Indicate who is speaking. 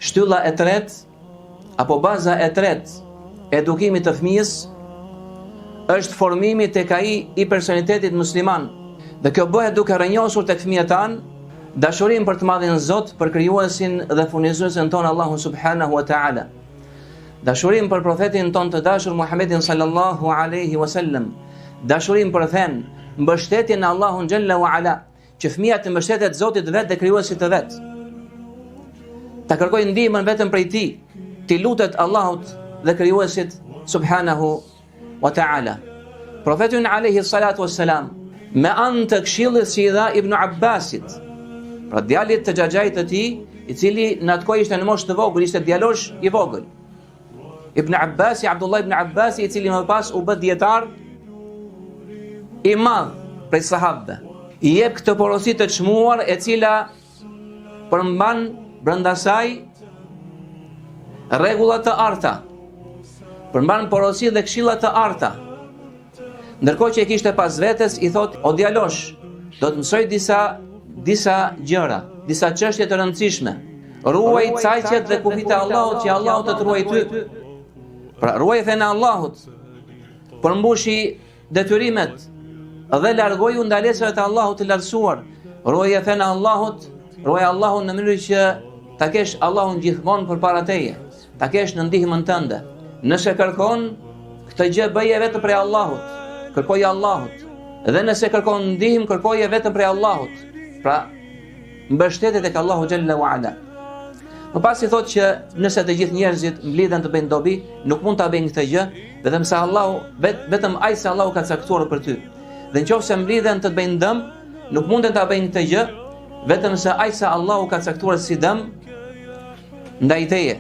Speaker 1: Shtylla e tretë apo baza e tretë e edukimit të fëmijës është formimi tek ai i personalitetit musliman. Dhe kjo bëhet duke rrënjosur tek fëmijët tanë dashurinë për të madhin Zot, për krijuesin dhe furnizuesin ton Allahun subhanahu wa ta'ala. Dashurinë për profetin ton të dashur Muhammedin sallallahu alaihi wasallam. Dashurinë për fen, mbështetjen në Allahun xhalla wa ala, që fëmia të mbështetet Zotit vet dhe krijuesit të vet. Ta kërkojë ndihmën vetëm prej tij, ti lutet Allahut dhe krijuesit subhanahu wa ta'ala. Profeti alayhi salatu wassalam me anë të këshillit që i dha Ibn Abbasit, pra djalit të xhaxhait të tij, i cili në atë kohë ishte në moshë të vogël, ishte djalosh i vogël. Ibn Abbasi, Abdullah ibn Abbasi, i cili më pas u bë dietar i madh prej sahabëve, i jep këtë porosi të çmuar e cila përmban brenda saj rregulla të arta, përmban porosi dhe këshilla të arta. Ndërkohë që e kishte pas vetes, i thot: "O djalosh, do të mësoj disa gjëra, disa çështje të rëndësishme. Ruaj caqet dhe kufit e Allahut, që Allahu të ruaj ty." Pra ruaj fen e Allahut, përmbushi detyrimet dhe largoju ndalesave të Allahut të lartësuar. Ruaj fen e Allahut, ruaj Allahun në mënyrë që ta kesh Allahun gjithmonë përpara teje, ta kesh në ndihmën tënde. Nëse kërkon këtë gjë, bëje vetëm prej Allahut, kërkoje Allahut. Dhe nëse kërkon ndihmë, kërkoje vetëm prej Allahut. Pra, mbështetet tek Allahu xhalla wa ala. Më pas i thotë që nëse të gjithë njerëzit mblidhen të bëjnë dobi, nuk mund ta bëjnë këtë gjë, vetëm se Allahu, vetëm ai se Allahu ka caktuar për ty. Dhe nëse mblidhen të bëjnë dëm, nuk munden ta bëjnë këtë gjë, vetëm se ai se Allahu ka caktuar si dëm ndaj teje.